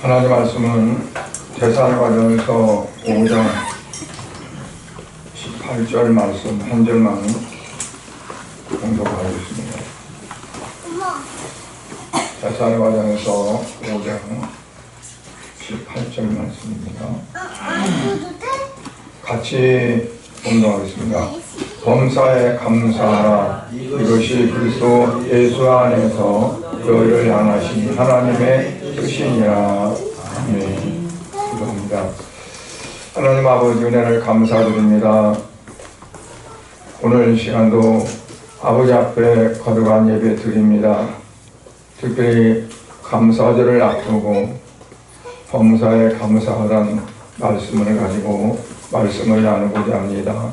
하나님 말씀은 제사과정에서 5장 18절 말씀 한 절만 공독하겠습니다. 제사과정에서 5장 18절 말씀입니다. 같이 공독하겠습니다. 범사에 감사하라. 이것이 그리스도 예수 안에서 너희를 향하신 하나님의 뜻이니라. 아멘. 기도합니다. 하나님 아버지 은혜를 감사드립니다. 오늘 시간도 아버지 앞에 거룩한 예배 드립니다. 특별히 감사절을 앞두고 범사에 감사하라는 말씀을 가지고 말씀을 나누고자 합니다.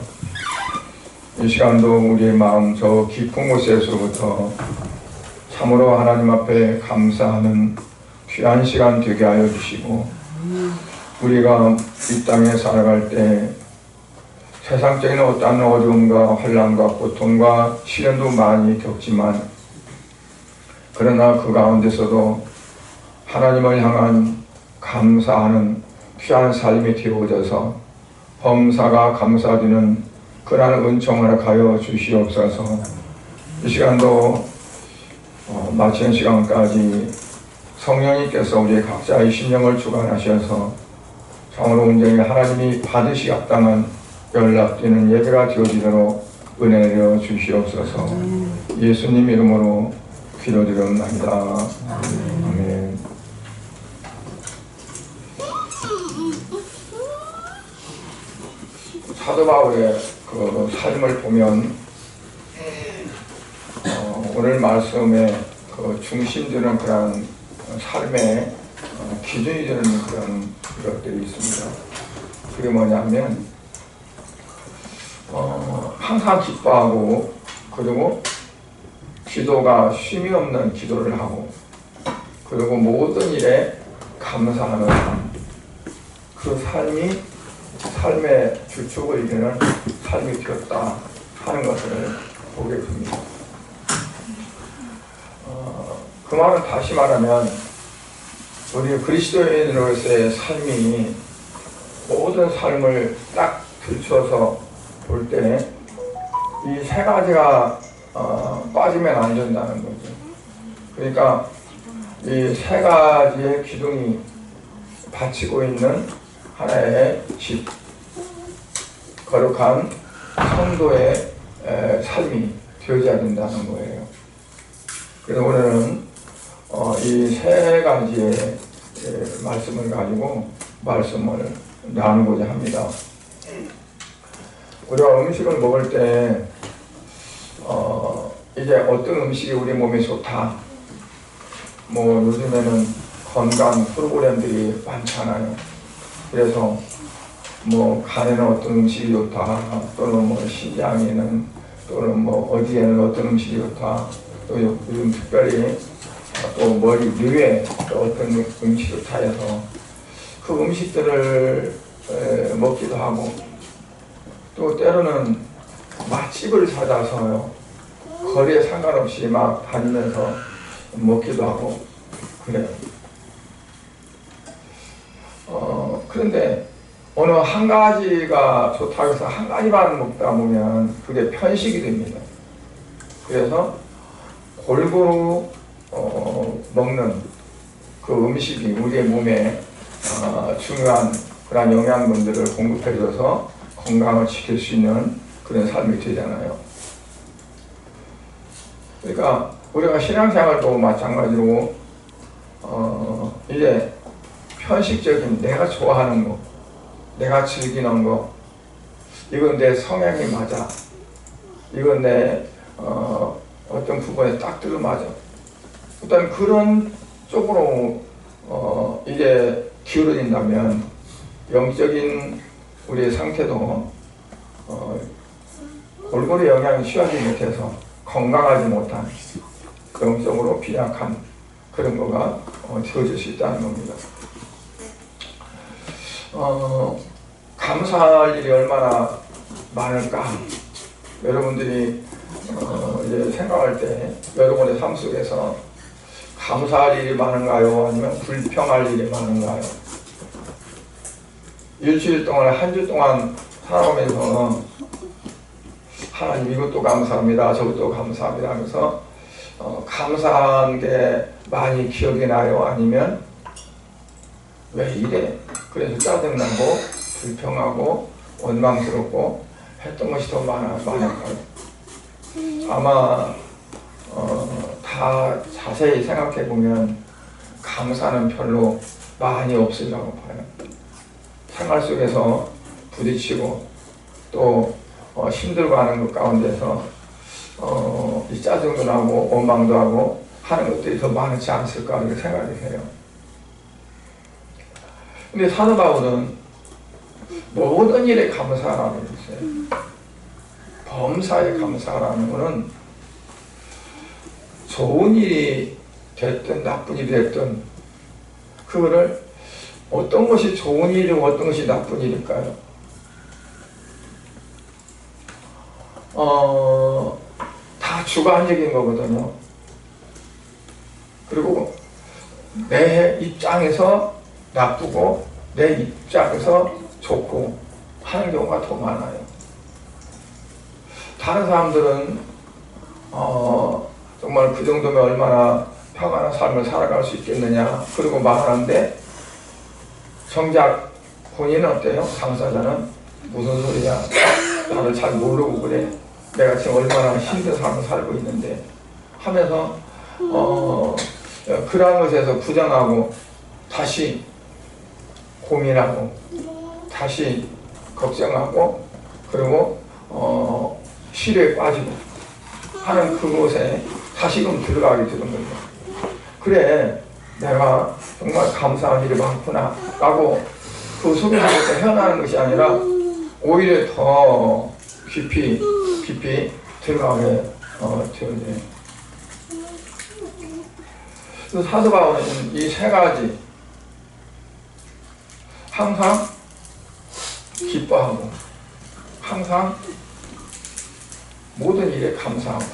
이 시간도 우리의 마음 저 깊은 곳에서부터 참으로 하나님 앞에 감사하는 귀한 시간 되게 하여 주시고, 우리가 이 땅에 살아갈 때 세상적인 어떠한 어려움과 환난과 고통과 시련도 많이 겪지만, 그러나 그 가운데서도 하나님을 향한 감사하는 귀한 삶이 되어져서 범사가 감사드리는 그러한 은총을 가여 주시옵소서. 이 시간도 마치는 시간까지 성령님께서 우리 각자의 심령을 주관하셔서 참으로 온전히 하나님이 받으시기 합당한 연락되는 예배가 되어지도록 은혜를 주시옵소서. 예수님 이름으로 기도드립니다. 아멘. 사도 바울의 그 삶을 보면 오늘 말씀에 그 중심되는 그런 삶의 기준이 되는 그런 것들이 있습니다. 그게 뭐냐면 항상 기뻐하고, 그리고 기도가 쉼이 없는 기도를 하고, 그리고 모든 일에 감사하는 삶, 그 삶이 삶의 주축을 이루는 삶이 되었다 하는 것을 보게 됩니다. 그 말은 다시 말하면 우리 그리스도인으로서의 삶이 모든 삶을 딱 들춰서 볼 때 이 세 가지가 빠지면 안 된다는 거죠. 그러니까 이 세 가지의 기둥이 받치고 있는 하나의 집, 거룩한 성도의 삶이 되어져야 된다는 거예요. 그래서 오늘은 이 세 가지의 말씀을 가지고 말씀을 나누고자 합니다. 우리가 음식을 먹을 때 이제 어떤 음식이 우리 몸에 좋다, 뭐 요즘에는 건강 프로그램들이 많잖아요. 그래서 뭐 간에는 어떤 음식이 좋다, 또는 뭐 신장에는, 또는 뭐 어디에는 어떤 음식이 좋다, 또 요즘 특별히 또 머리 뇌에 또 어떤 음식이 좋다 해서 그 음식들을 먹기도 하고, 또 때로는 맛집을 찾아서요, 거리에 상관없이 막 다니면서 먹기도 하고 그래요. 그런데 어느 한 가지가 좋다고 해서 한 가지만 먹다 보면 그게 편식이 됩니다. 그래서 골고루 먹는 그 음식이 우리의 몸에 중요한 그런 영양분들을 공급해줘서 건강을 지킬 수 있는 그런 삶이 되잖아요. 그러니까 우리가 신앙생활도 마찬가지로 이제 편식적인 내가 좋아하는 거, 내가 즐기는 거, 이건 내 성향이 맞아, 이건 내 어떤 부분에 딱 들어맞아, 일단 그런 쪽으로 이제 기울어진다면 영적인 우리의 상태도 골고루 영향이 취하지 못해서 건강하지 못한, 영적으로 비약한 그런 거가 되어질 수 있다는 겁니다. 감사할 일이 얼마나 많을까? 여러분들이 이제 생각할 때 여러분의 삶 속에서 감사할 일이 많은가요? 아니면 불평할 일이 많은가요? 일주일 동안, 한 주 동안 살아오면서 하나님 이것도 감사합니다, 저것도 감사합니다 하면서 감사한 게 많이 기억이 나요? 아니면 왜 이래? 그래서 짜증나고 불평하고 원망스럽고 했던 것이 더 많을까요? 아마 다 자세히 생각해 보면 감사는 별로 많이 없으리라고 봐요. 생활 속에서 부딪히고 또 힘들고 하는 것 가운데서 이 짜증도 나고 원망도 하고 하는 것들이 더 많지 않을까 이렇게 생각이 돼요. 근데 사도 바울은 모든 일에 감사하라고 했어요. 범사에 감사하라는 것은 좋은 일이 됐든 나쁜 일이 됐든 그거를 어떤 것이 좋은 일이고 어떤 것이 나쁜 일일까요? 다 주관적인 거거든요. 그리고 내 입장에서 나쁘고 내 입장에서 좋고 하는 경우가 더 많아요. 다른 사람들은 정말 그 정도면 얼마나 평안한 삶을 살아갈 수 있겠느냐 그리고 말하는데 정작 본인은 어때요? 당사자는 무슨 소리야, 나를 잘 모르고 그래, 내가 지금 얼마나 힘든 삶을 살고 있는데 하면서 그러한 것에서 부정하고 다시 고민하고 다시 걱정하고 그리고 시련에 빠지고 하는 그곳에 다시금 들어가게 되는 거예요. 그래, 내가 정말 감사한 일이 많구나 라고 그 속에서 헤어나는 것이 아니라 오히려 더 깊이 들어가게 되어져요. 그래서 사도 바울은 이 세 가지 항상 기뻐하고 항상 모든 일에 감사하고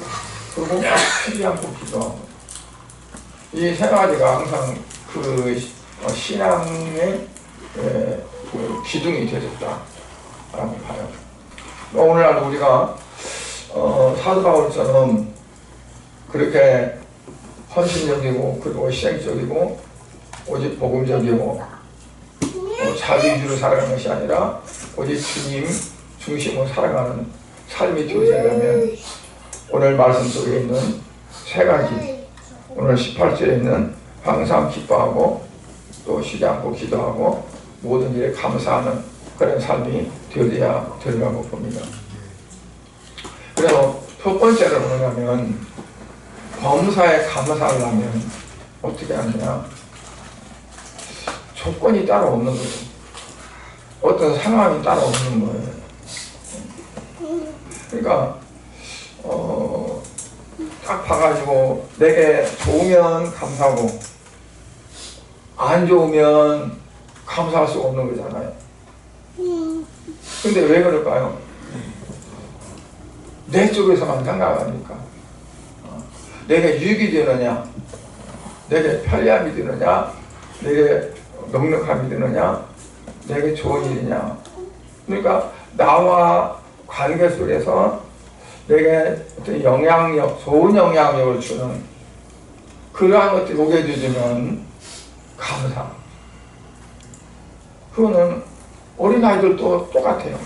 그리고 쉬지 않고 기도하고 이 세 가지가 항상 그 신앙의 그 기둥이 되었다라고 봐요. 오늘날 우리가 사도 바울처럼 그렇게 헌신적이고 그리고 희생적이고 오직 복음적이고 자기 위주로 살아가는 것이 아니라 오직 주님 중심으로 살아가는 삶이 되어지려면 오늘 말씀 속에 있는 세 가지, 오늘 18절에 있는 항상 기뻐하고 또 쉬지 않고 기도하고 모든 일에 감사하는 그런 삶이 되어야 되리라고 봅니다. 그래서 첫 번째로 뭐냐면 범사에 감사하려면 어떻게 하느냐, 조건이 따로 없는 거죠. 어떤 상황이 따로 없는 거예요. 그러니까 딱 봐가지고 내게 좋으면 감사하고 안 좋으면 감사할 수 없는 거잖아요. 근데 왜 그럴까요? 내 쪽에서만 생각하니까 내게 유익이 되느냐, 내게 편리함이 되느냐, 내게 넉넉함이 되느냐, 내게 좋은 일이냐. 그러니까 나와 관계 속에서 내게 어떤 영향력, 좋은 영향력을 주는 그러한 것들이 오게 되면 감사. 그거는 어린아이들도 똑같아요.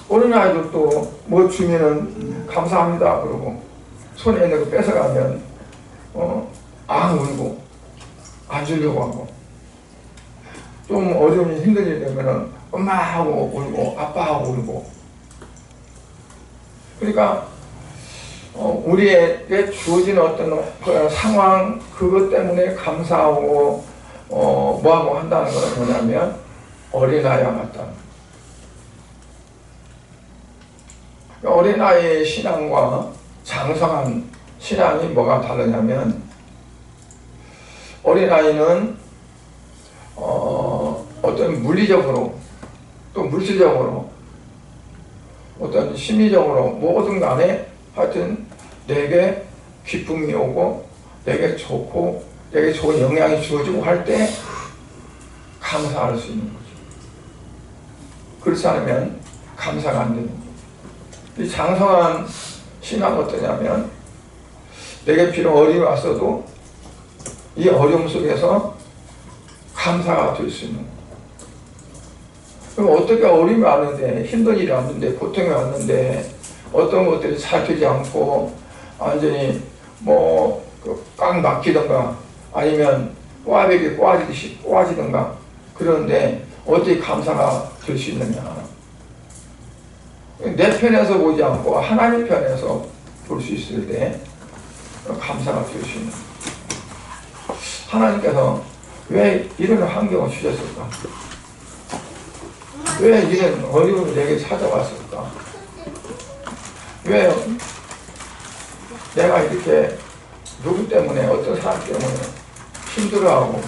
어린아이들도 뭐 주면은 감사합니다 그러고 손에 있는 거 뺏어가면 울고 안 주려고 하고 좀 어려운 힘든 일이 되면은 엄마하고 울고 아빠하고 울고. 그러니까 우리에게 주어진 어떤 상황 그것 때문에 감사하고 뭐하고 한다는 것은 뭐냐면 어린아이와 같다. 어린아이의 신앙과 장성한 신앙이 뭐가 다르냐면 어린아이는 어떤 물리적으로 또 물질적으로 어떤 심리적으로 뭐든 간에 하여튼 내게 기쁨이 오고 내게 좋고 내게 좋은 영향이 주어지고 할 때 감사할 수 있는 거죠. 그렇지 않으면 감사가 안 되는 거죠. 이 장성한 신앙은 어떠냐면 내게 비록 어려움이 왔어도 이 어려움 속에서 감사가 될 수 있는 거예요. 그럼 어떻게 어려움이 왔는데 힘든 일이 왔는데 고통이 왔는데 어떤 것들이 잘 되지 않고 완전히 꽉 막히던가 아니면 꽈배기 꼬아지듯이 꼬아지던가 그런데 어떻게 감사가 될 수 있느냐. 내 편에서 보지 않고 하나님 편에서 볼 수 있을 때 감사가 될 수 있는 거예요. 하나님께서 왜 이런 환경을 주셨을까? 왜 이런 어려움이 내게 찾아왔을까? 왜 내가 이렇게 누구 때문에 어떤 사람 때문에 힘들어하고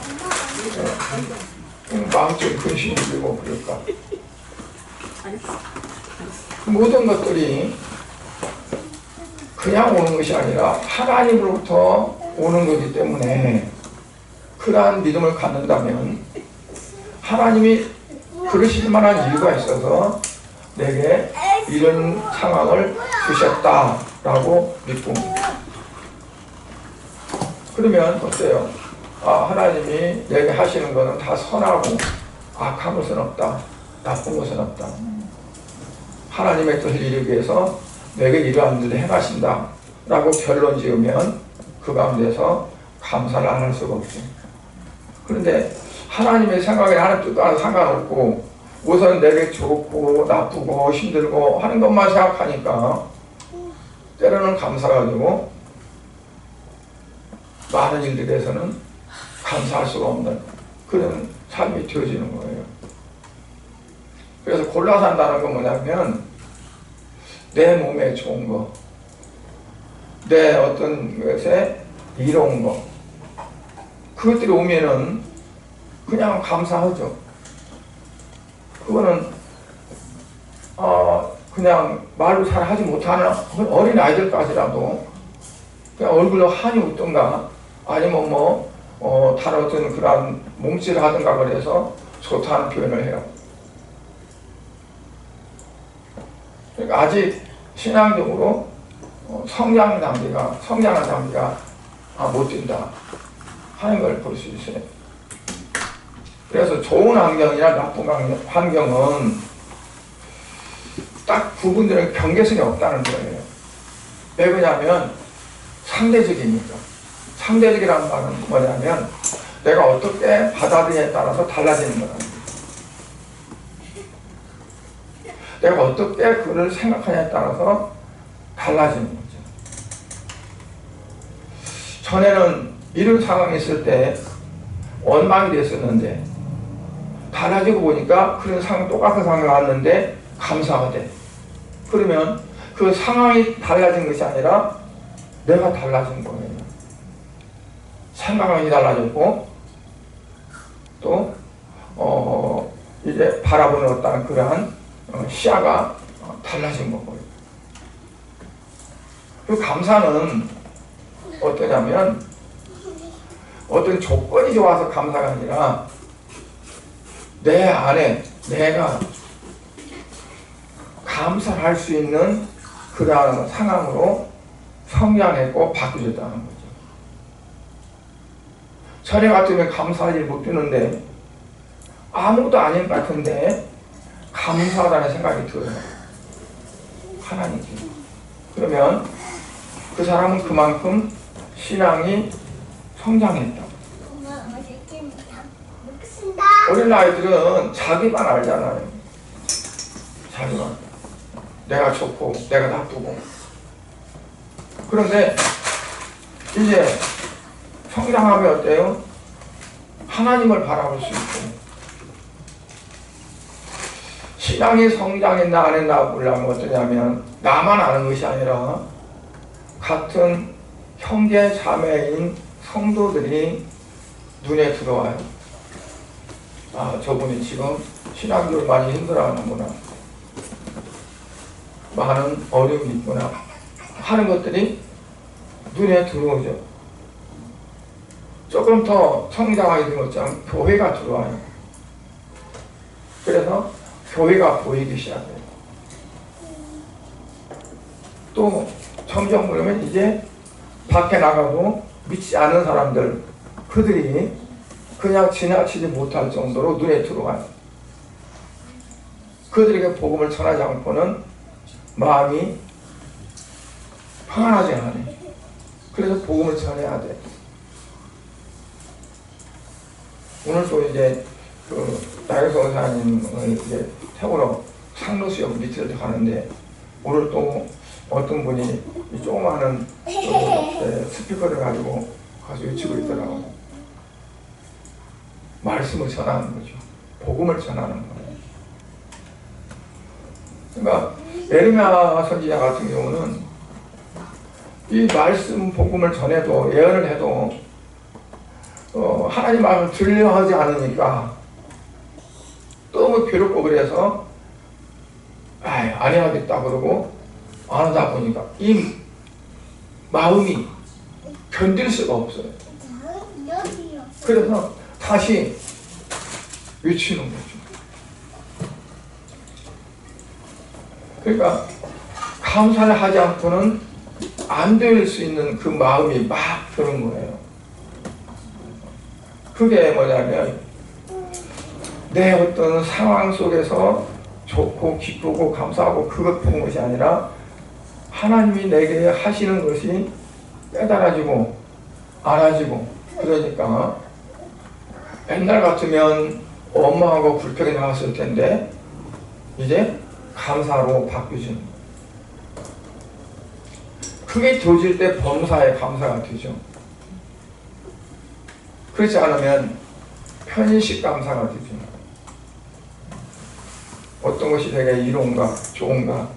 마음적인 근심이 들고 그럴까? 모든 것들이 그냥 오는 것이 아니라 하나님으로부터 오는 거기 때문에 그러한 믿음을 갖는다면 하나님이 그러실 만한 이유가 있어서 내게 이런 상황을 주셨다라고 믿고 그러면 어때요? 하나님이 내게 하시는 것은 다 선하고 악한 것은 없다. 나쁜 것은 없다. 하나님의 뜻을 이루기 위해서 내게 이러한 일을 행하신다 라고 결론 지으면 그 가운데서 감사를 안 할 수가 없죠. 그런데 하나님의 생각에 하나님 뜻과는 상관없고 우선 내게 좋고 나쁘고 힘들고 하는 것만 생각하니까 때로는 감사가 되고 많은 일들에서는 감사할 수가 없는 그런 삶이 되어지는 거예요. 그래서 골라 산다는 건 뭐냐면 내 몸에 좋은 거, 내 어떤 것에 이로운 거 그것들이 오면은 그냥 감사하죠. 그거는 그냥 말로 잘 하지 못하는 어린 아이들까지라도 그냥 얼굴로 한이 웃던가 아니면 다른 어떤 그런 몸짓을 하든가 그래서 좋다는 표현을 해요. 그러니까 아직 신앙적으로 성장한 단계가 못 된다 하는 걸 볼 수 있어요. 그래서 좋은 환경이나 나쁜 환경은 딱 구분되는 경계선이 없다는 거예요. 왜 그러냐면 상대적이니까. 상대적이라는 말은 뭐냐면 내가 어떻게 받아들이냐에 따라서 달라지는 거라는 거예요. 내가 어떻게 그를 생각하냐에 따라서 달라지는 거죠. 전에는 이런 상황이 있을 때 원망이 됐었는데 달라지고 보니까 그런 상황 똑같은 상황이 왔는데 감사가 돼. 그러면 그 상황이 달라진 것이 아니라 내가 달라진 거예요. 생각이 달라졌고 또 이제 바라보는 어떤 그러한 시야가 달라진 거고요. 그 감사는 어떠냐면 어떤 조건이 좋아서 감사가 아니라 내 안에 내가 감사를 할 수 있는 그러한 상황으로 성장했고 바뀌어졌다는 거죠. 전에 같으면 감사하지 못했는데 아무것도 아닌 것 같은데 감사하다는 생각이 들어요. 하나님께. 그러면 그 사람은 그만큼 신앙이 성장했다. 어린 아이들은 자기만 알잖아요. 자기만. 내가 좋고 내가 나쁘고. 그런데 이제 성장하면 어때요? 하나님을 바라볼 수 있고 신앙이 성장했나 안 했나 보려면 어떠냐면 나만 아는 것이 아니라 같은 형제 자매인 성도들이 눈에 들어와요. 저분이 지금 신앙적으로 많이 힘들어하는구나. 많은 어려움이 있구나 하는 것들이 눈에 들어오죠. 조금 더 성장하게 된 것처럼 교회가 들어와요. 그래서 교회가 보이기 시작해요. 또 점점 그러면 이제 밖에 나가도 믿지 않는 사람들, 그들이 그냥 지나치지 못할 정도로 눈에 들어와요. 그들에게 복음을 전하지 않고는 마음이 평안하지 않아요. 그래서 복음을 전해야 돼. 오늘 또 이제 나경서 의사님을 이제 태우러 상로수역 밑으로 가는데, 오늘 또 어떤 분이 이 조그마한 스피커를 가지고 가서 외치고 있더라고요. 말씀을 전하는 거죠. 복음을 전하는 거예요. 그러니까 에르미야 선지자 같은 경우는 이 말씀 복음을 전해도, 예언을 해도 하나님 마음을 들려 하지 않으니까 너무 괴롭고, 그래서 안 해야겠다 그러고 안 하다 보니까 이 마음이 견딜 수가 없어요. 그래서 다시 외치는 거죠. 그러니까 감사를 하지 않고는 안 될 수 있는 그 마음이 막 드는 거예요. 그게 뭐냐면, 내 어떤 상황 속에서 좋고 기쁘고 감사하고 그것 보는 것이 아니라, 하나님이 내게 하시는 것이 깨달아지고 알아지고, 그러니까 옛날 같으면 엄마하고 불평이 나왔을 텐데 이제 감사로 바뀌어지는 거예요. 그게 되어질 때 범사에 감사가 되죠. 그렇지 않으면 편식 감사가 되죠. 어떤 것이 되게 이로운가 좋은가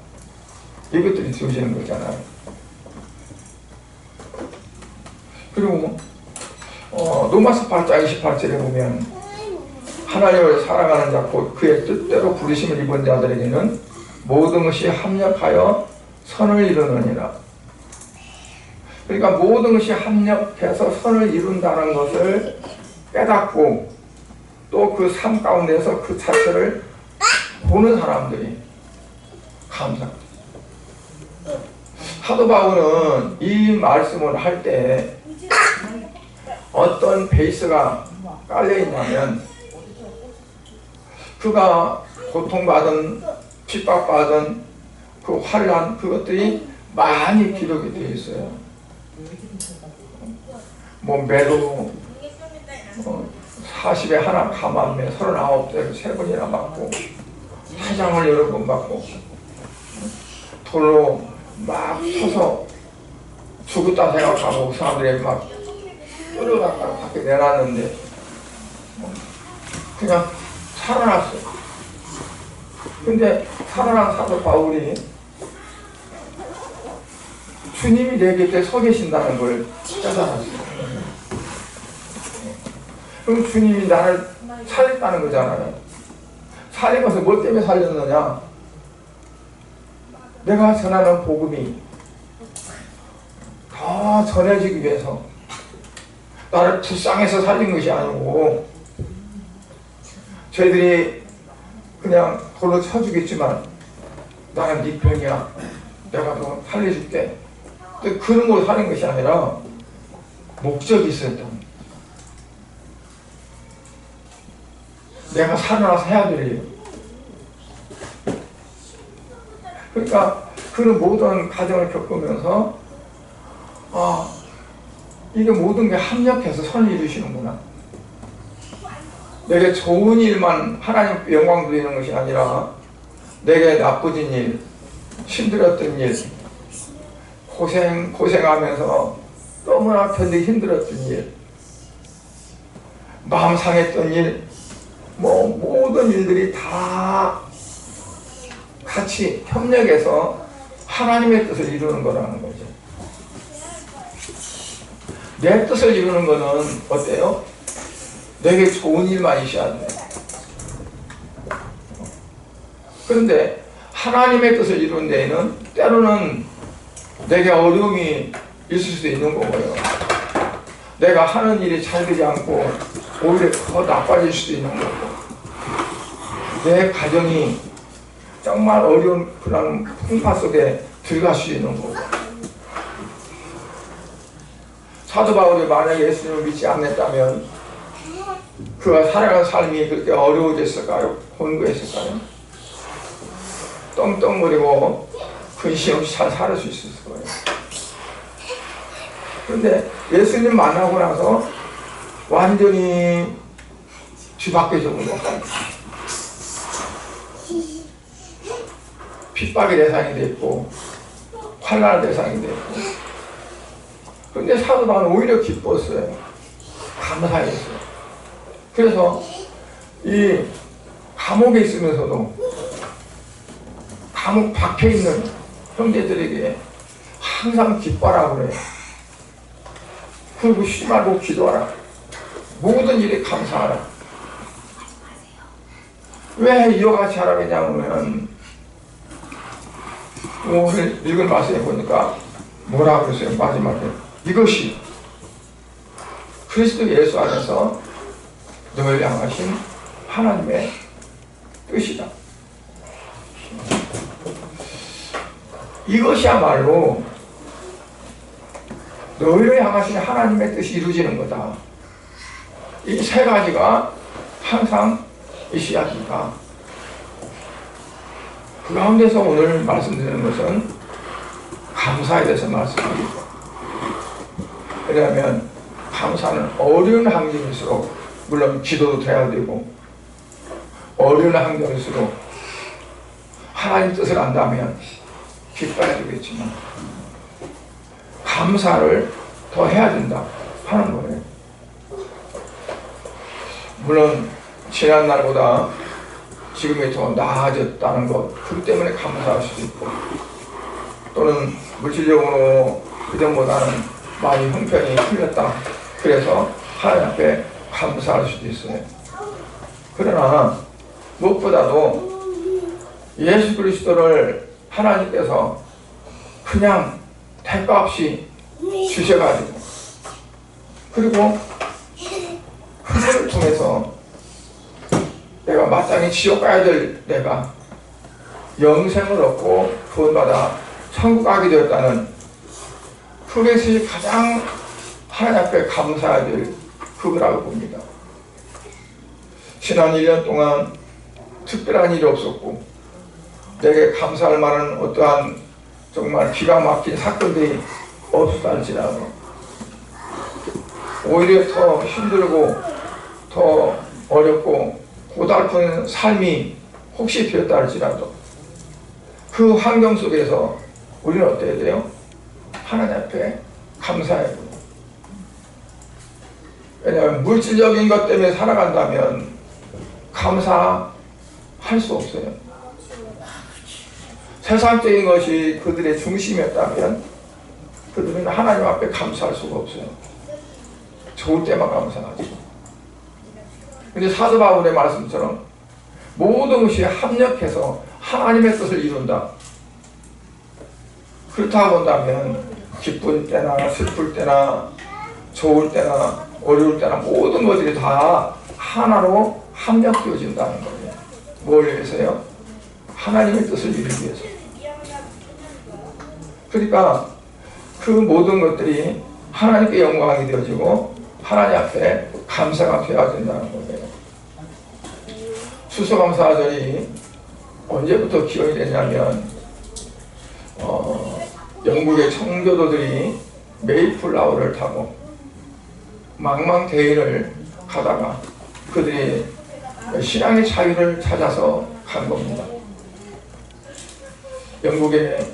이것들이 되어지는 거잖아요. 그리고 로마서 8장 28절에 보면, 하나님을 사랑하는 자 곧 그의 뜻대로 부르심을 입은 자들에게는 모든 것이 합력하여 선을 이루느니라. 그러니까 모든 것이 합력해서 선을 이룬다는 것을 깨닫고, 또 그 삶 가운데서 그 자체를 보는 사람들이 감사합니다. 사도 바울은 이 말씀을 할 때 어떤 베이스가 깔려 있냐면, 그가 고통받은, 핍박받은 그 환난, 그것들이 많이 기록이 되어 있어요. 매로 40에 하나 감암에 39대를 3번이나 맞고, 사장을 여러 번 받고, 돌로 막 쳐서 죽었다 생각하고 사람들이 막 끌어갔다가 밖에 내놨는데 그냥 살아났어요. 근데 살아난 사도 바울이 주님이 내 곁에 서 계신다는 걸 깨달았어요. 그럼 주님이 나를 살렸다는 거잖아요. 살린 것을 뭐 때문에 살렸느냐? 내가 전하는 복음이 더 전해지기 위해서, 나를 불쌍해서 살린 것이 아니고, 저희들이 그냥 돌로 쳐주겠지만 나는 네 편이야, 내가 너 살려줄게, 그런 걸 살린 것이 아니라 목적이 있었던 거예요. 내가 살아나서 해야 될 일. 그러니까 그런 모든 과정을 겪으면서 이게 모든 게 합력해서 선을 이루시는구나. 내게 좋은 일만 하나님 영광 돌리는 것이 아니라, 내게 나쁘진 일, 힘들었던 일, 고생하면서 너무나 견디기 힘들었던 일, 마음 상했던 일, 모든 일들이 다 같이 협력해서 하나님의 뜻을 이루는 거라는 거죠. 내 뜻을 이루는 거는 어때요? 내게 좋은 일만 있어야 돼. 그런데 하나님의 뜻을 이루는 데에는 때로는 내게 어려움이 있을 수도 있는 거고요. 내가 하는 일이 잘 되지 않고 오히려 더 나빠질 수도 있는 거고, 내 가정이 정말 어려운 그런 풍파 속에 들어갈 수 있는 거고. 사도 바울이 만약에 예수님을 믿지 않았다면 그가 살아간 삶이 그렇게 어려워졌을까요? 곤고했을까요? 떵떵거리고 근심 없이 잘 살을 수 있었을 거예요. 그런데 예수님 만나고 나서 완전히 뒤바뀌어진 거예요. 핍박의 대상이 됐고 환난의 대상이 됐고. 그런데 사도 바울은 오히려 기뻤어요. 감사했어요. 그래서 이 감옥에 있으면서도 감옥 밖에 있는 형제들에게 항상 기뻐하라고 그래요. 그리고 쉬지 말고 기도하라. 모든 일에 감사하라. 왜 이와 같이 하라겠냐면 오늘 읽은 말씀에 보니까 뭐라고 그랬어요? 마지막에 이것이 그리스도 예수 안에서 너를 향하신 하나님의 뜻이다. 이것이야말로 너희를 향하신 하나님의 뜻이 이루어지는 거다. 이 세 가지가 항상 있어야 된다. 그 가운데서 오늘 말씀드리는 것은 감사에 대해서 말씀드립니다. 왜냐하면 감사는 어려운 환경일수록, 물론 기도도 돼야 되고 어려운 환경일수록 하나님 뜻을 안다면 기뻐야 되겠지만 감사를 더 해야 된다 하는 거예요. 물론 지난 날보다 지금이 더 나아졌다는 것, 그 때문에 감사할 수도 있고, 또는 물질적으로 그전보다는 많이 형편이 풀렸다, 그래서 하나님 앞에 감사할 수도 있어요. 그러나 무엇보다도 예수 그리스도를 하나님께서 그냥 대가 없이 주셔가지고, 그리고 그를 통해서 내가 마땅히 지옥 가야 될 내가 영생을 얻고 구원받아 천국 가게 되었다는 그것이 가장 하나님 앞에 감사해야 될 그거라고 봅니다. 지난 1년 동안 특별한 일이 없었고 내게 감사할 만한 어떠한 정말 기가 막힌 사건들이 없었다 할지라도 오히려 더 힘들고 더 어렵고 고달픈 삶이 혹시 되었다 할지라도 그 환경 속에서 우리는 어때야 돼요? 하나님 앞에 감사해야 돼요. 왜냐하면 물질적인 것 때문에 살아간다면 감사할 수 없어요. 세상적인 것이 그들의 중심이었다면 그들은 하나님 앞에 감사할 수가 없어요. 좋을 때만 감사하지. 근데 사도 바울의 말씀처럼 모든 것이 합력해서 하나님의 뜻을 이룬다. 그렇다고 본다면 기쁜 때나 슬플 때나 좋을 때나 어려울 때나 모든 것들이 다 하나로 합력되어진다는 거예요. 뭘 위해서요? 하나님의 뜻을 이루기 위해서. 그러니까 그 모든 것들이 하나님께 영광이 되어지고 하나님 앞에 감사가 되어야 된다는 거예요. 추수감사절이 언제부터 기원이 됐냐면 영국의 청교도들이 메이플라워를 타고 망망대해를 가다가 그들이 신앙의 자유를 찾아서 간 겁니다. 영국의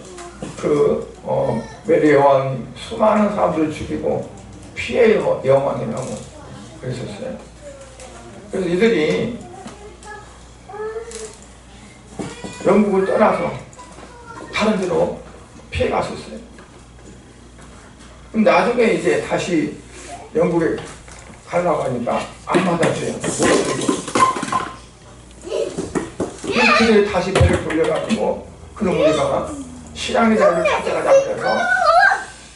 메리 여왕이 수많은 사람들을 죽이고 피해 여왕이라고 그랬었어요. 그래서 이들이 영국을 떠나서 다른 데로 피해 갔었어요. 그럼 나중에 이제 다시 영국에 가려고 하니까 안 받아줘요. 그들이 다시 배를 돌려가지고 그럼 우리가 신앙의 자유를 찾아가자 그래서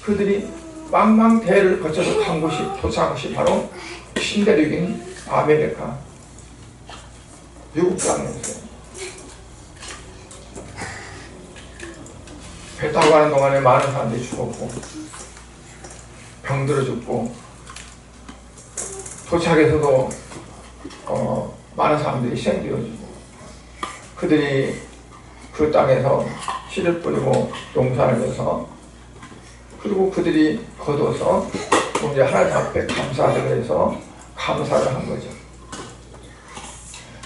그들이 망망대해를 거쳐서 간 곳이 도착한 것이 바로 신대륙인 아메리카 미국 땅이었어요. 배 타고 가는 동안에 많은 사람들이 죽었고 병들어 죽고 도착해서도 많은 사람들이 희생되어지고 그들이 그 땅에서 씨를 뿌리고 농사를 져서 그리고 그들이 거둬서 이제 하나님 앞에 감사를 해서 감사를 한 거죠.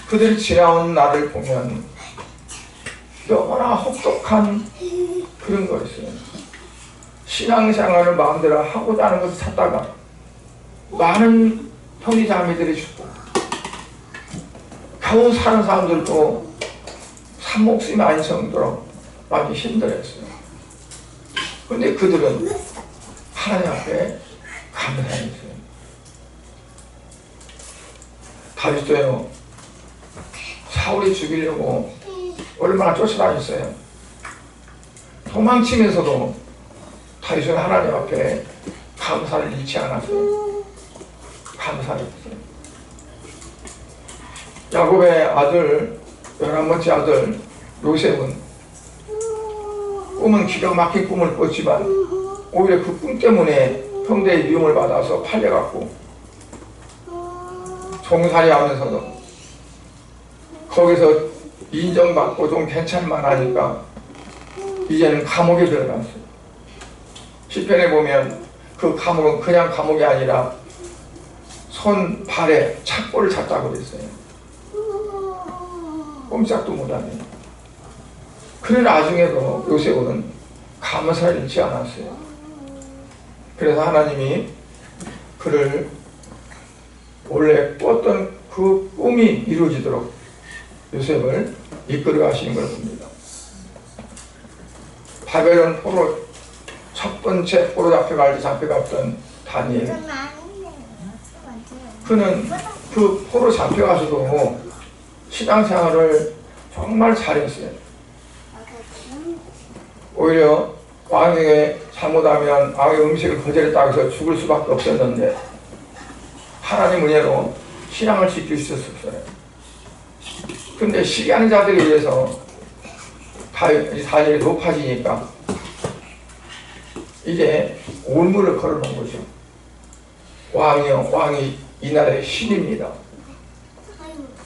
그들이 지나온 날을 보면 너무나 혹독한 그런 거였어요. 신앙생활을 마음대로 하고자 하는 것을 찾다가 많은 형제 자매들이 죽고 겨우 사는 사람들도 산목숨이 아닌 정도로 많이 힘들었어요. 그런데 그들은 하나님 앞에 감사했어요. 다윗도요, 사울이 죽이려고 얼마나 쫓아다녔어요. 도망치면서도 다윗은 하나님 앞에 감사를 잃지 않았어요. 감사했어요. 야곱의 아들, 11번째 아들 요셉은 꿈은 기가 막힌 꿈을 꿨지만 오히려 그 꿈 때문에 형제의 미움을 받아서 팔려갔고 종살이 하면서도 거기서 인정받고 좀 괜찮만 하니까 이제는 감옥에 들어갔어요. 시편에 보면 그 감옥은 그냥 감옥이 아니라 손, 발에 착고를 찼다고 그랬어요. 꼼짝도 못하네. 그래 나중에도 요셉은 감사를 잃지 않았어요. 그래서 하나님이 그를 원래 꿨던 그 꿈이 이루어지도록 요셉을 이끌어 가시는 걸 봅니다. 바벨론 포로 첫 번째 포로 잡혀갔던 다니엘, 그는 그 포로 잡혀가서도 신앙생활을 정말 잘했어요. 오히려 왕에게 잘못하면 왕의 음식을 거절했다고 해서 죽을 수밖에 없었는데 하나님 은혜로 신앙을 지킬 수 있었어요. 근데 시기하는 자들에 의해서 다니엘이 높아지니까 이제 올무를 걸어놓은 거죠. 왕이 이 나라의 신입니다.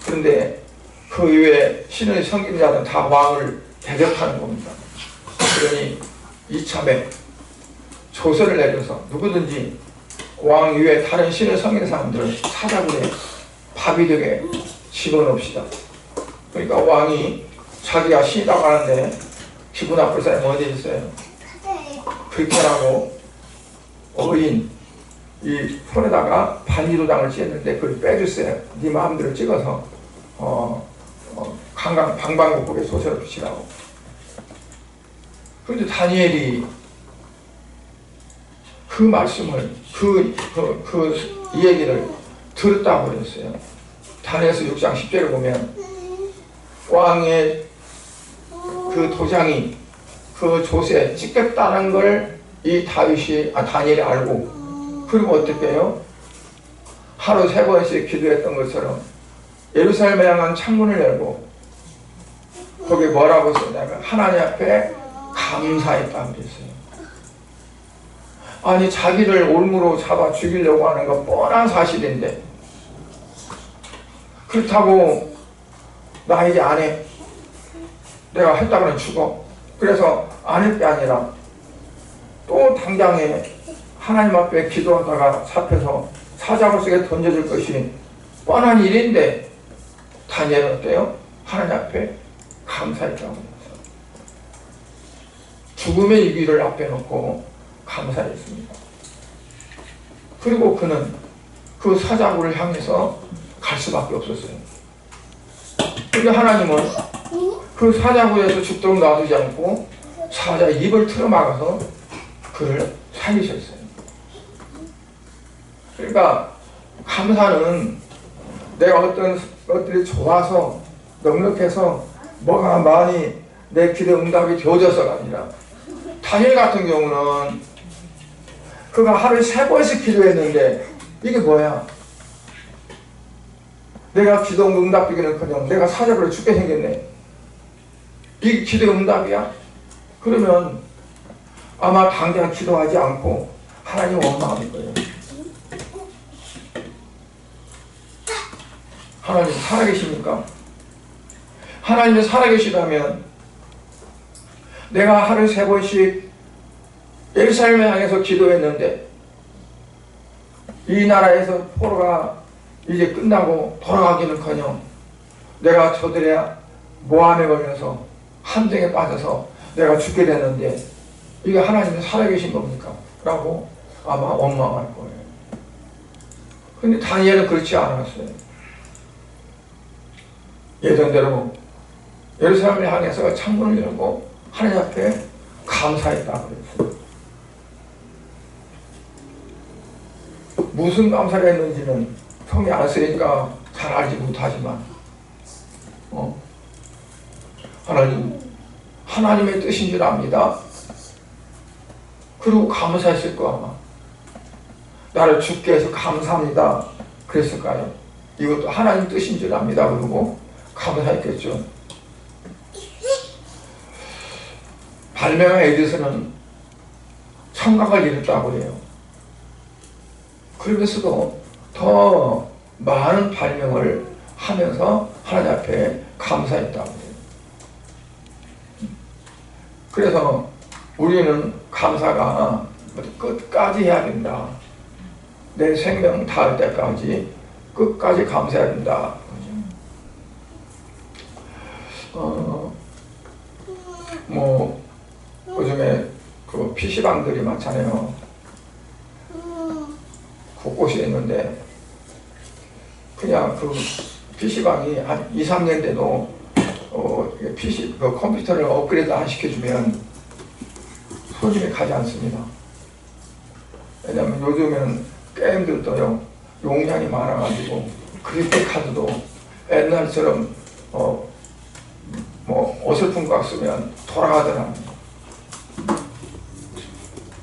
그런데 그 이외에 신의 섬기는 자들은 다 왕을 대적하는 겁니다. 그러니 이참에 조서를 내려서 누구든지 왕 이외에 다른 신을 섬기는 사람들을 사자굴에 바비덕에 집어넣읍시다. 그러니까 왕이 자기가 신이라고 하는데 기분 나쁠 사람이 어디 있어요? 그렇게 하라고 어린 이 손에다가 반지도장을 찍었는데 그걸 빼주세요. 네 마음대로 찍어서 방방곡곡에 소설을 붙이라고. 그런데 다니엘이 그 말씀을 이 얘기를 들었다고 그랬어요. 다니엘서 6장 10절을 보면 왕의 그 도장이 그 조세에 찍혔다는 걸 이 다니엘이 알고, 그리고 어떻게 해요? 하루 3번씩 기도했던 것처럼 예루살렘에 향한 창문을 열고 거기에 뭐라고 썼냐면 하나님 앞에 감사했다고 그랬어요. 아니 자기를 올무로 잡아 죽이려고 하는 건 뻔한 사실인데 그렇다고 나 이제 안 해, 내가 했다고는 죽어, 그래서 안 할 게 아니라 또 당장에 하나님 앞에 기도하다가 잡혀서 사자굴 속에 던져질 것이 뻔한 일인데 다니엘은 어때요? 하나님 앞에 감사했다고 합니다. 죽음의 위기를 앞에 놓고 감사했습니다. 그리고 그는 그 사자굴을 향해서 갈 수밖에 없었어요. 그런데 하나님은 그 사자굴에서 죽도록 놔두지 않고 사자의 입을 틀어막아서 그를 살리셨어요. 그러니까 감사는 내가 어떤 것들이 좋아서 넉넉해서 뭐가 많이 내 기도 응답이 되어져서가 아니라, 다니엘 같은 경우는 그가 하루에 3번씩 기도했는데 이게 뭐야? 내가 기도 응답되기는커녕 내가 사자로 죽게 생겼네. 이게 기도 응답이야? 그러면 아마 당장 기도하지 않고 하나님 원망할 거예요. 하나님 살아계십니까? 하나님이 살아계시다면 내가 하루에 3번씩 예루살렘을 향해서 기도했는데 이 나라에서 포로가 이제 끝나고 돌아가기는커녕 내가 저들의 모함에 걸려서 함정에 빠져서 내가 죽게 됐는데 이게 하나님이 살아계신 겁니까? 라고 아마 원망할 거예요. 근데 다니엘은 그렇지 않았어요. 예전대로 예루살렘을 향해서 창문을 열고 하나님 앞에 감사했다고 그랬어요. 무슨 감사를 했는지는 성이 안 쓰니까 잘 알지 못하지만 하나님의 뜻인 줄 압니다. 그리고 감사했을 거 아마. 나를 죽게 해서 감사합니다 그랬을까요? 이것도 하나님 뜻인 줄 압니다. 그러고 감사했겠죠. 발명한 에디슨은 청각을 잃었다고 해요. 그러면서도 더 많은 발명을 하면서 하나님 앞에 감사했다고 해요. 그래서 우리는 감사가 끝까지 해야 된다. 내 생명 닿을 때까지 끝까지 감사해야 된다. 요즘에 그 PC방들이 많잖아요. 곳곳에 있는데 그냥 그 PC방이 한 2, 3년 돼도 PC, 그 컴퓨터를 업그레이드 안 시켜주면 손님이 가지 않습니다. 왜냐면 요즘에는 게임들도요 용량이 많아가지고 그래픽 카드도 옛날처럼 어설픈 거 쓰면 돌아가더라고요.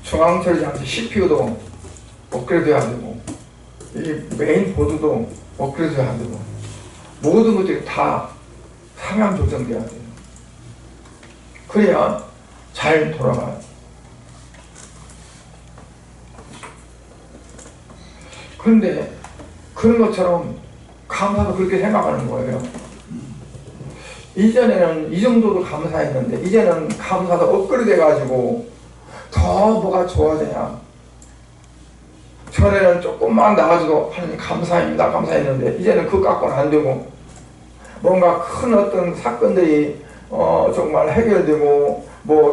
중앙처리 장치 CPU도 업그레이드 해야 되고 이 메인 보드도 업그레이드 해야 되고 모든 것들이 다 상향 조정돼야 돼요. 그래야 잘 돌아가요. 그런데 그런 것처럼 감사도 그렇게 생각하는 거예요. 이전에는 이 정도도 감사했는데 이제는 감사도 업그레이드 돼가지고 더 뭐가 좋아지냐. 전에는 조금만 나가지고 하나님 감사합니다 감사했는데 이제는 그거 갖고는 안 되고 뭔가 큰 어떤 사건들이 정말 해결되고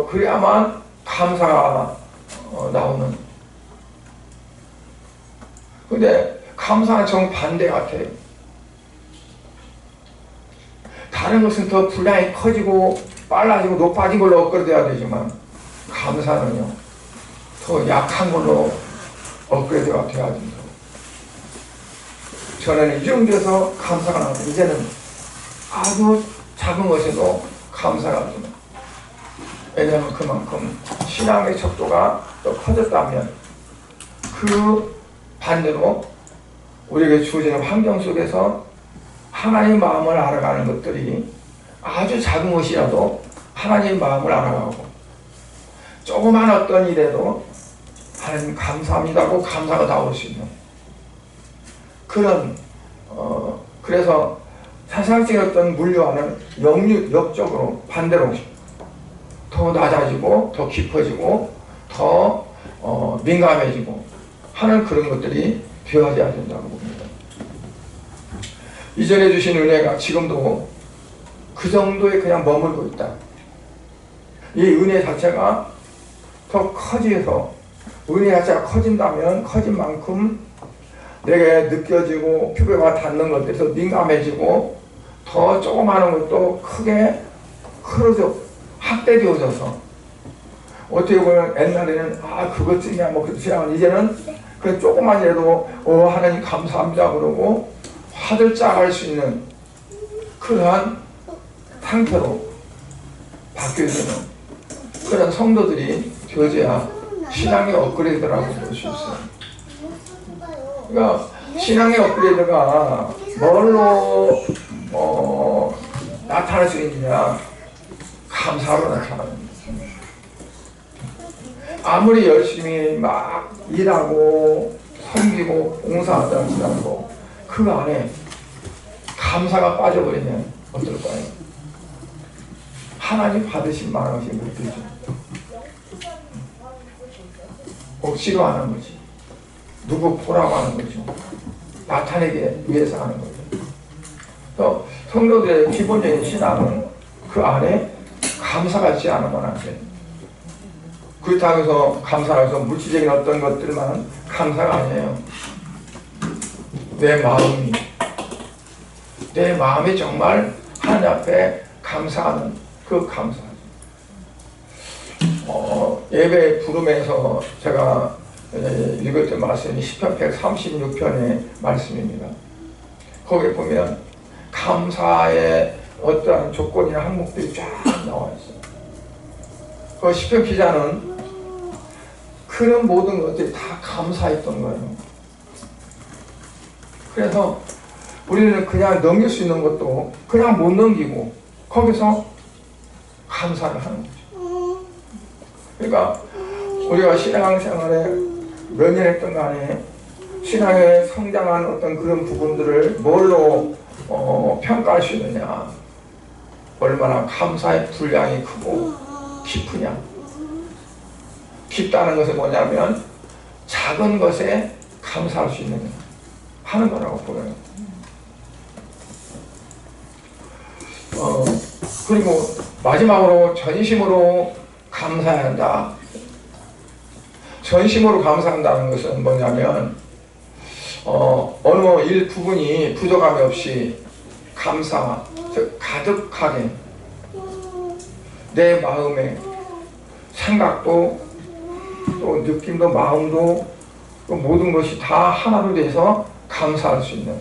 그래야만 감사가 나오는. 근데 감사는 정반대 같아요. 다른 것은 더 분량이 커지고 빨라지고 높아진 걸로 업그레이드해야 되지만 감사는요 더 약한 걸로 업그레이드가 돼야 된다. 전에는 이 정도에서 감사가 나오는데 이제는 아주 작은 것에도 감사가 됩니다. 왜냐하면 그만큼 신앙의 척도가 더 커졌다면 그 반대로 우리에게 주어지는 환경 속에서 하나님의 마음을 알아가는 것들이 아주 작은 것이라도 하나님의 마음을 알아가고 조그만 어떤 일에도 하나님 감사합니다고 감사가 나올 수 있는 그런 그래서 세상적인 어떤 물류와는 역적으로 반대로 더 낮아지고 더 깊어지고 더 민감해지고 하는 그런 것들이 되어져야 된다고 봅니다. 이전에 주신 은혜가 지금도 그 정도에 그냥 머물고 있다. 이 은혜 자체가 더 커져서 은혜 자체가 커진다면 커진 만큼 내게 느껴지고 피부가 닿는 것들에서 민감해지고 더 조그마한 것도 크게 흐르져 확대되어져서 어떻게 보면 옛날에는 그것쯤이야 그렇지 않은 이제는 그 조그만 일에도 하나님 감사합니다 그러고 화들짝 할 수 있는 그러한 상태로 바뀌어지는 그런 성도들이 되어져야 신앙의 업그레이드라고 볼 수 있어요. 그러니까 신앙의 업그레이드가 뭘로 나타날 수 있느냐? 감사로 나타납니다. 아무리 열심히 막 일하고 섬기고 봉사하더라도 그 안에 감사가 빠져버리면 어떨까요? 하나님 받으신 마음이 못 되죠. 억지로 하는 거지. 누구 보라고 하는 거죠. 나타내기 위해서 하는 거죠. 그래서 성도들의 기본적인 신앙은 그 안에 감사가 있지 않으면 안 돼요. 그렇다고 해서 감사를 해서 물질적인 어떤 것들만 감사가 아니에요. 내 마음이 정말 하나님 앞에 감사하는 그 감사. 예배 부름에서 제가 읽었던 말씀이 시편 136편의 말씀입니다. 거기에 보면 감사의 어떠한 조건이나 항목들이 쫙 나와 있어요. 그 시편 기자는 그런 모든 것들이 다 감사했던 거예요. 그래서 우리는 그냥 넘길 수 있는 것도 그냥 못 넘기고 거기서 감사를 하는 거죠. 그러니까 우리가 신앙생활에 몇 년 했던 간에 신앙에 성장한 어떤 그런 부분들을 뭘로 평가할 수 있느냐? 얼마나 감사의 분량이 크고 깊으냐? 깊다는 것은 뭐냐면 작은 것에 감사할 수 있는 하는 거라고 보여요. 그리고 마지막으로 전심으로 감사해야 한다. 전심으로 감사한다는 것은 뭐냐면 어느 일부분이 부족함이 없이 감사, 즉 가득하게 내 마음에 생각도 또 느낌도 마음도 또 모든 것이 다 하나로 돼서 감사할 수 있는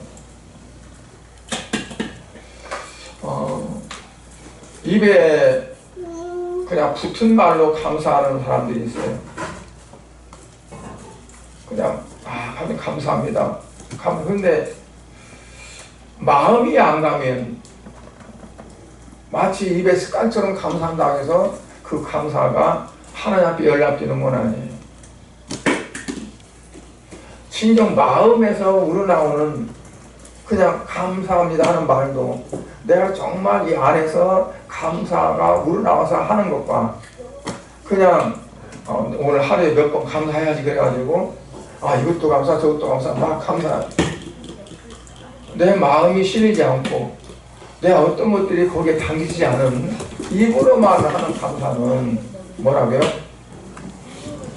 입에 그냥 붙은 말로 감사하는 사람들이 있어요. 그냥 하나님 감사합니다. 근데 마음이 안 가면 마치 입에 습관처럼 감사한다고 해서 그 감사가 하나님 앞에 연락되는 건 아니에요. 진정 마음에서 우러나오는 그냥 감사합니다 하는 말도 내가 정말 이 안에서 감사가 우러나와서 하는 것과 그냥 오늘 하루에 몇 번 감사해야지 그래가지고 이것도 감사 저것도 감사 막 감사 내 마음이 실리지 않고 내 어떤 것들이 거기에 담기지 않은 입으로만 하는 감사는 뭐라고요?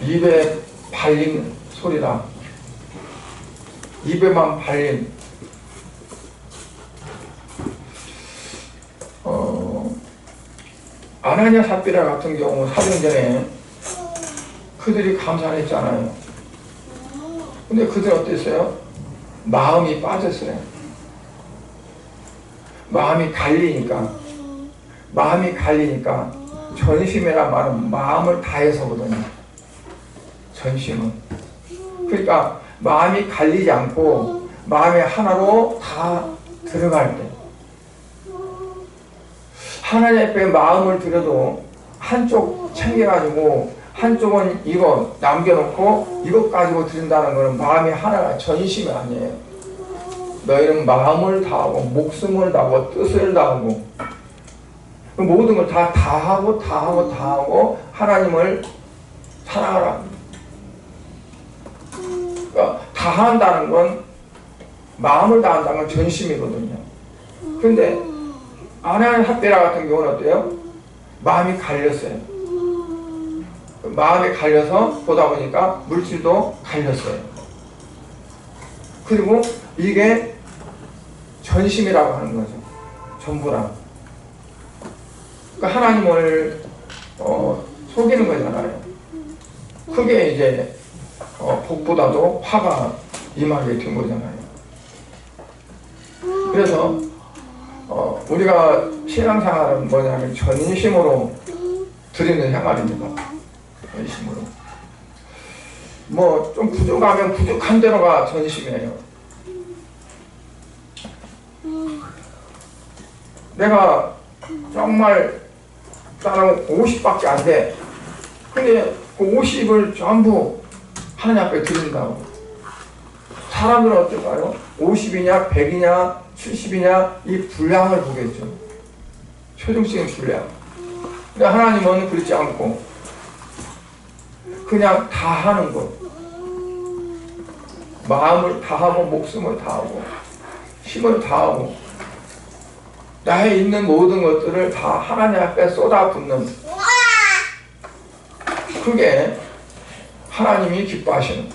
입에 발린 소리라. 입에만 발린 아나니아 삽비라 같은 경우 사병전에 그들이 감사를 했잖아요. 근데 그들은 어땠어요? 마음이 빠졌어요. 마음이 갈리니까 전심이란 말은 마음을 다해서거든요. 전심은. 그러니까 마음이 갈리지 않고 마음이 하나로 다 들어갈 때 하나님 앞에 마음을 들여도 한쪽 챙겨가지고 한쪽은 이거 남겨놓고 이것 가지고 드린다는 것은 마음이 하나가 전심이 아니에요. 너희는 마음을 다하고 목숨을 다하고 뜻을 다하고 모든 걸 다 하고 하나님을 사랑하라. 그러니까 다한다는 건 마음을 다한다는 건 전심이거든요. 그런데 아나니아 삽비라 같은 경우는 어때요? 마음이 갈렸어요. 마음이 갈려서 보다 보니까 물질도 갈렸어요. 그리고 이게 전심이라고 하는 거죠. 전부라. 그러니까 하나님을 속이는 거잖아요. 그게 이제 복보다도 화가 임하게 된 거잖아요. 그래서 우리가 신앙생활은 뭐냐면 전심으로 드리는 생활입니다. 전심으로. 뭐 좀 부족하면 부족한 대로가 전심이에요. 내가 정말 나는 50밖에 안 돼. 근데 그 50을 전부 하나님 앞에 드린다고. 사람들은 어떨까요? 50이냐 100이냐 70이냐 이 분량을 보겠죠. 최종적인 분량. 근데 하나님은 그렇지 않고 그냥 다 하는 것. 마음을 다하고 목숨을 다하고 힘을 다하고 나에 있는 모든 것들을 다 하나님 앞에 쏟아붓는, 그게 하나님이 기뻐하시는 거예요.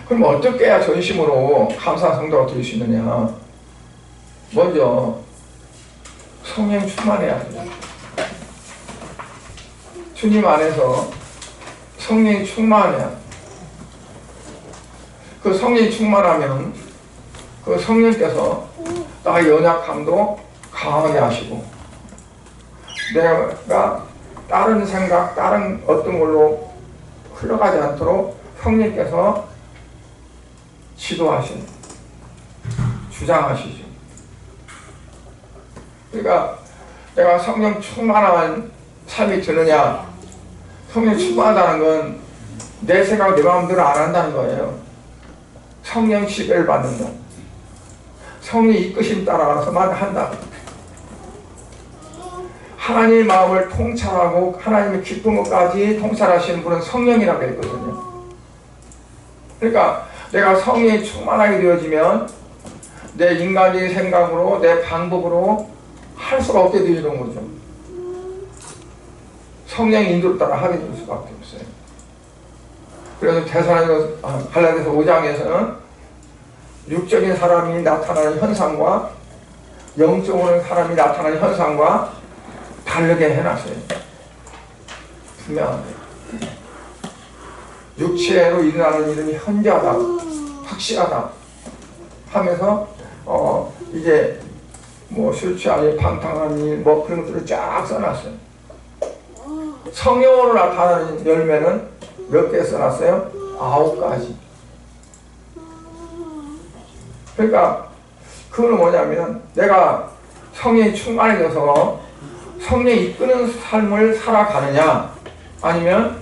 그럼 어떻게 해야 전심으로 감사한 성도가 될 수 있느냐? 먼저 성령 충만해야 돼요. 주님 안에서 성령이 충만해야. 그 성령이 충만하면 그 성령께서 나의 연약함도 강하게 하시고, 내가 다른 생각, 다른 어떤 걸로 흘러가지 않도록 성령께서 지도하시는, 주장하시죠. 그러니까 내가 성령 충만한 삶이 드느냐? 성령 충만하다는 건 내 생각, 내 마음대로 안 한다는 거예요. 성령 지배를 받는다. 성령의 이끄심 따라서만 한다. 하나님의 마음을 통찰하고 하나님의 기쁜 것까지 통찰하시는 분은 성령이라고 했거든요. 그러니까 내가 성령이 충만하게 되어지면 내 인간적인 생각으로, 내 방법으로 할 수가 없게 되는 거죠. 성령의 인도를 따라 하게 될 수밖에 없어요. 그래서 갈라디아서 5장에서는 육적인 사람이 나타나는 현상과 영적으로 사람이 나타나는 현상과 다르게 해놨어요. 분명하게. 육체로 일어나는 일은 현저하다, 확실하다 하면서 이제 뭐 술 취한 일, 방탕한 일, 뭐 그런 것들을 쫙 써놨어요. 성령으로 나타나는 열매는 몇 개 써놨어요? 9가지. 그러니까 그거는 뭐냐면 내가 성령이 충만해져서 성령이 이끄는 삶을 살아가느냐, 아니면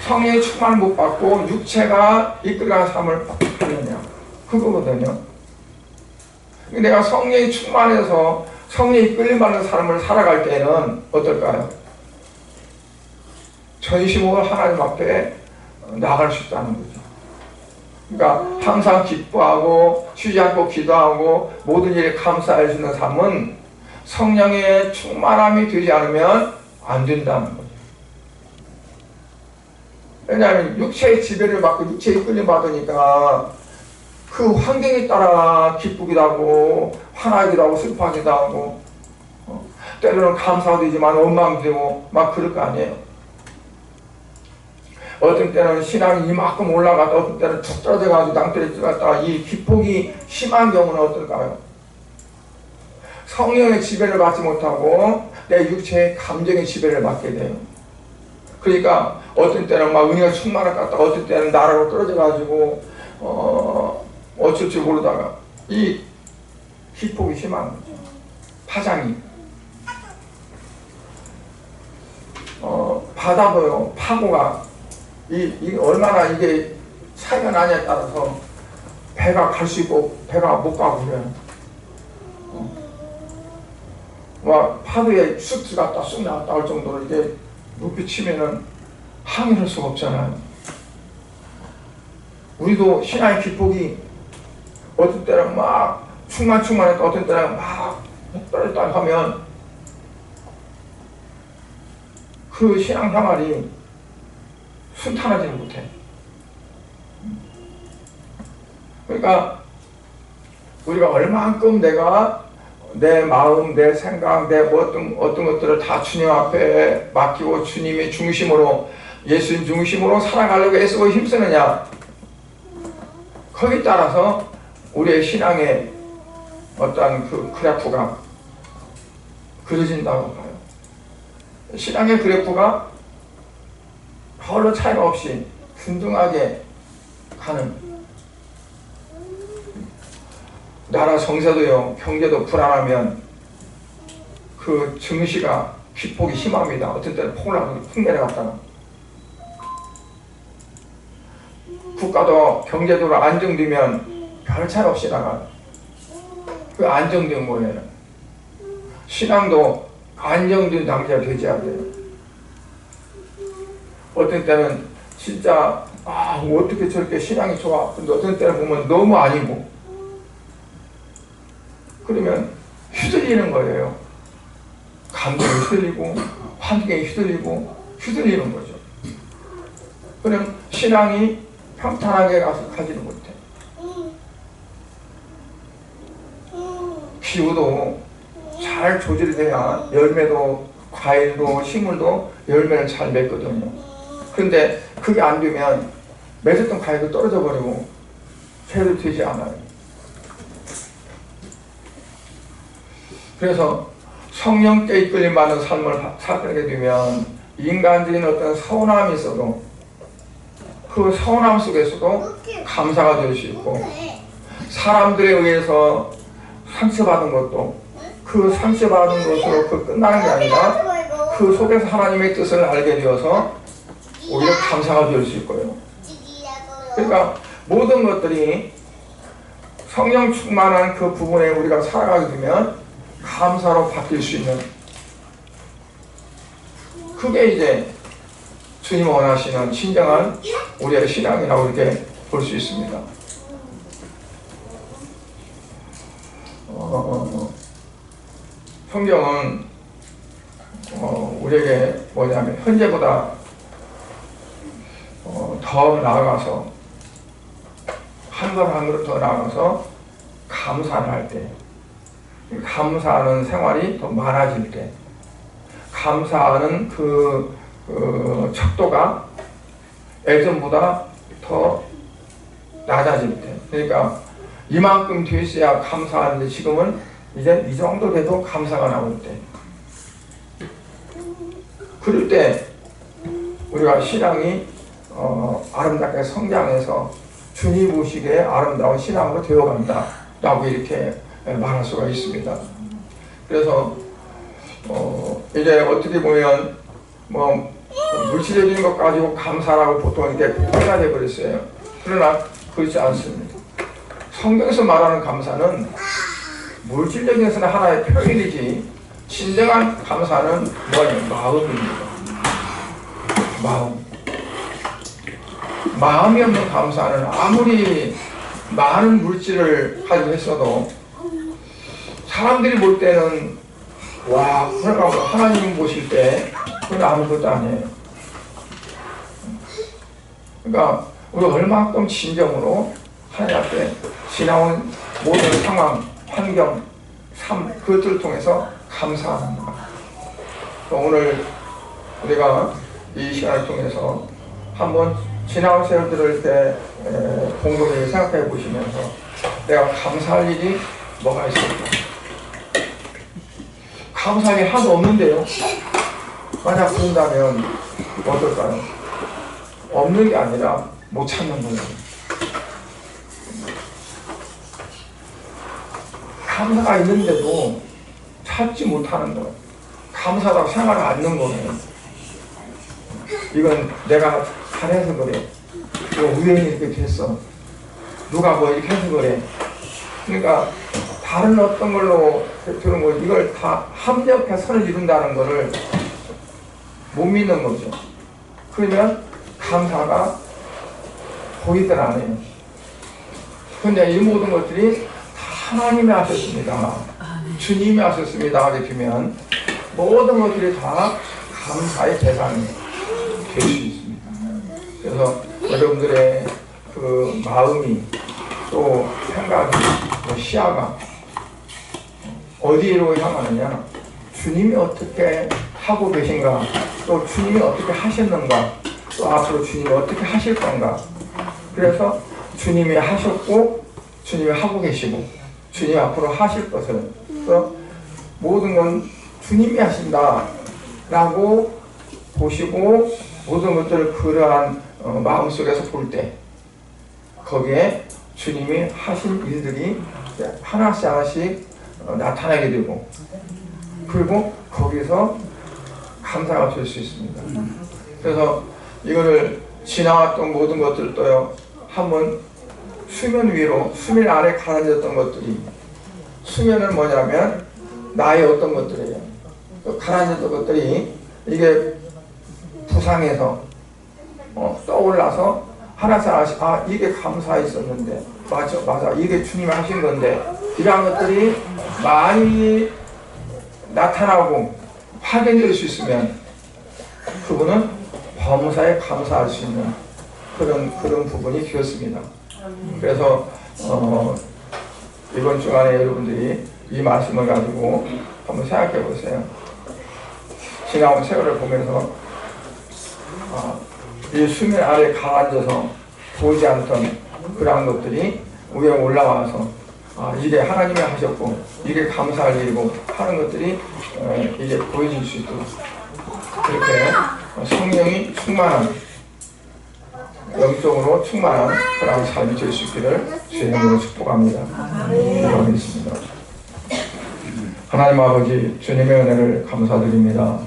성령의 충만을 못 받고 육체가 이끌어가는 삶을 하느냐, 그거거든요. 내가 성령이 충만해서 성령이 이끌림받는 삶을 살아갈 때는 어떨까요? 전심으로 하나님 앞에 나갈 수 있다는 거죠. 그러니까 항상 기뻐하고 쉬지 않고 기도하고 모든 일에 감사할 수 있는 삶은 성령의 충만함이 되지 않으면 안 된다는 거죠. 왜냐하면 육체의 지배를 받고 육체의 이끌림 받으니까 그 환경에 따라 기쁘기도 하고 화나기도 하고 슬퍼하기도 하고 때로는 감사도 되지만 원망도 되고 막 그럴 거 아니에요. 어떤 때는 신앙이 이만큼 올라갔다 어떤 때는 툭 떨어져가지고 낭떠러지 들어갔다가 이 기폭이 심한 경우는 어떨까요? 성령의 지배를 받지 못하고 내 육체의 감정의 지배를 받게 돼요. 그러니까 어떤 때는 막 은혜가 충만할 것 같다가 어떤 때는 나라로 떨어져가지고 어쩔 줄 모르다가 이 기폭이 심한 거죠. 파장이 바다도요, 파고가 이 얼마나 이게 차이가 나냐에 따라서 배가 갈 수 있고 배가 못 가고 그래요. 막 파도에 쑥 들어갔다 쑥 나왔다 할 정도로 이게 높이 치면은 항일할 수가 없잖아요. 우리도 신앙의 기폭이 어떤 때는 막 충만했다 어떤 때는 막 떨어졌다 하면 그 신앙 생활이 순탄하지는 못해. 그러니까 우리가 얼만큼 내가 내 마음, 내 생각, 내 어떤 것들을 다 주님 앞에 맡기고 주님의 중심으로, 예수님 중심으로 살아가려고 애쓰고 힘쓰느냐, 거기에 따라서 우리의 신앙의 어떤 그 그래프가 그려진다고 봐요. 신앙의 그래프가 별로 차이가 없이 균등하게 가는, 나라 정세도요, 경제도 불안하면 그 증시가 기폭이 심합니다. 어떤 때는 폭 내려갔다가, 국가도 경제도로 안정되면 별 차이 없이 나가요. 그 안정된 거예요. 신앙도 안정된 단계가 되져야 돼요. 어떤 때는 진짜 어떻게 저렇게 신앙이 좋아. 근데 어떤 때는 보면 너무 아니고, 그러면 휘둘리는 거예요. 감정이 휘둘리고 환경이 휘둘리는 거죠. 그럼 신앙이 평탄하게 가지는 못해. 기후도 잘 조절이 돼야 열매도, 과일도, 식물도 열매를 잘 맺거든요. 그런데 그게 안 되면 맺었던 과일도 떨어져 버리고 제대로 되지 않아요. 그래서 성령께 이끌림 받는 삶을 살게 되면 인간적인 어떤 서운함이 있어도 그 서운함 속에서도 감사가 될 수 있고, 사람들에 의해서 상처받은 것도 그 상처받은 것으로 그 끝나는 게 아니라 그 속에서 하나님의 뜻을 알게 되어서 오히려 감사가 될 수 있고요. 그러니까 모든 것들이 성령 충만한 그 부분에 우리가 살아가게 되면 감사로 바뀔 수 있는, 그게 이제 주님 원하시는 진정한 우리의 신앙이라고 이렇게 볼 수 있습니다. 성경은 우리에게 뭐냐면 현재보다 더 나아가서 한 걸 한 그릇 더 나아가서 감사를 할 때, 감사하는 생활이 더 많아질 때, 감사하는 그 척도가 예전보다 더 낮아질 때, 그러니까 이만큼 돼 있어야 감사하는데 지금은 이제 이 정도 돼도 감사가 나올 때, 그럴 때 우리가 신앙이 아름답게 성장해서 주님 보시기에 아름다운 신앙으로 되어간다 라고 이렇게 말할 수가 있습니다. 그래서 이제 어떻게 보면 뭐 물질적인 것 가지고 감사라고 보통 이렇게 표현해 버렸어요. 그러나 그렇지 않습니다. 성경에서 말하는 감사는 물질적인 것은 하나의 표현이지, 진정한 감사는 뭐예요? 마음입니다. 마음이 없는 감사는 아무리 많은 물질을 가지고 있어도 사람들이 볼 때는 와, 그러니까 하나님 보실 때 그건 아무것도 아니에요. 그러니까 우리가 얼마큼 진정으로 하나님 앞에 지나온 모든 상황, 환경, 삶, 그것들을 통해서 감사합니다. 오늘 우리가 이 시간을 통해서 한번 지나온 세월들을 이렇게 곰곰이 생각해 보시면서 내가 감사할 일이 뭐가 있을까? 감사할 일 하나도 없는데요. 만약 그런다면 어떨까요? 없는 게 아니라 못 찾는 거예요. 감사가 있는데도 찾지 못하는 거예요. 감사하다고 생각을 않는 거예요. 이건 내가 잘해서 그래. 이거 우연히 이렇게 됐어. 누가 뭐 이렇게 해서 그래. 그러니까 다른 어떤 걸로 들은 거, 이걸 다 합력해 선을 이룬다는 거를 못 믿는 거죠. 그러면 감사가 보이들 않아요. 그런데 이 모든 것들이 다 하나님이 하셨습니다. 주님이 하셨습니다. 이렇게 되면 모든 것들이 다 감사의 대상이 될 수 있습니다. 그래서 여러분들의 그 마음이, 또 생각이, 또 시야가 어디로 향하느냐, 주님이 어떻게 하고 계신가, 또 주님이 어떻게 하셨는가, 또 앞으로 주님이 어떻게 하실 건가. 그래서 주님이 하셨고 주님이 하고 계시고 주님이 앞으로 하실 것을, 그래서 모든 건 주님이 하신다 라고 보시고 모든 것들을 그러한 마음속에서 볼 때 거기에 주님이 하신 일들이 하나씩 하나씩 나타나게 되고, 그리고 거기서 감사가 될 수 있습니다. 그래서 이거를 지나왔던 모든 것들을 또요, 한번 수면 위로, 수면 아래 가라앉았던 것들이, 수면은 뭐냐면 나의 어떤 것들이에요. 가라앉았던 것들이 이게 부상해서 떠올라서 하나씩 하나씩, 아, 이게 감사했었는데, 맞아, 이게 주님이 하신 건데, 이러한 것들이 많이 나타나고 확인될 수 있으면 그분은 범사에 감사할 수 있는 그런 부분이 되었습니다. 그래서 이번 주간에 여러분들이 이 말씀을 가지고 한번 생각해 보세요. 지나온 세월을 보면서 이 수면 아래 가라앉아서 보이지 않던 그러한 것들이 위에 올라와서 이게 하나님이 하셨고 이게 감사할 일이고 하는 것들이 이제 보여질 수 있도록 그렇게 성령이 충만한, 영적으로 충만한 그런 삶이 될 수 있기를 주의 이름으로 축복합니다. 기도하겠습니다. 하나님 아버지, 주님의 은혜를 감사드립니다.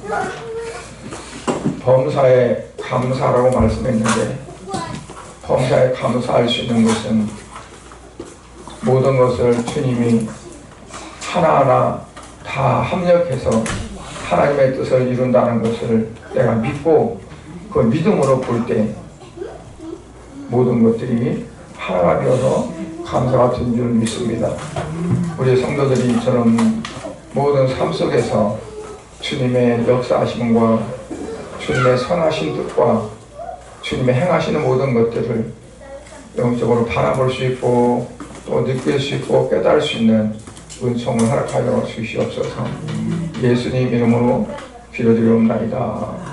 범사에 감사라고 말씀했는데, 범사에 감사할 수 있는 것은 모든 것을 주님이 하나하나 다 합력해서 하나님의 뜻을 이룬다는 것을 내가 믿고 그 믿음으로 볼 때 모든 것들이 하나가 되어서 감사가 된 줄 믿습니다. 우리 성도들이 이처럼 모든 삶 속에서 주님의 역사하심과 주님의 선하신 뜻과 주님의 행하시는 모든 것들을 영적으로 바라볼 수 있고 또 느낄 수 있고 깨달을 수 있는 은총을 허락하여 주시옵소서. 예수님 이름으로 기도드리옵나이다.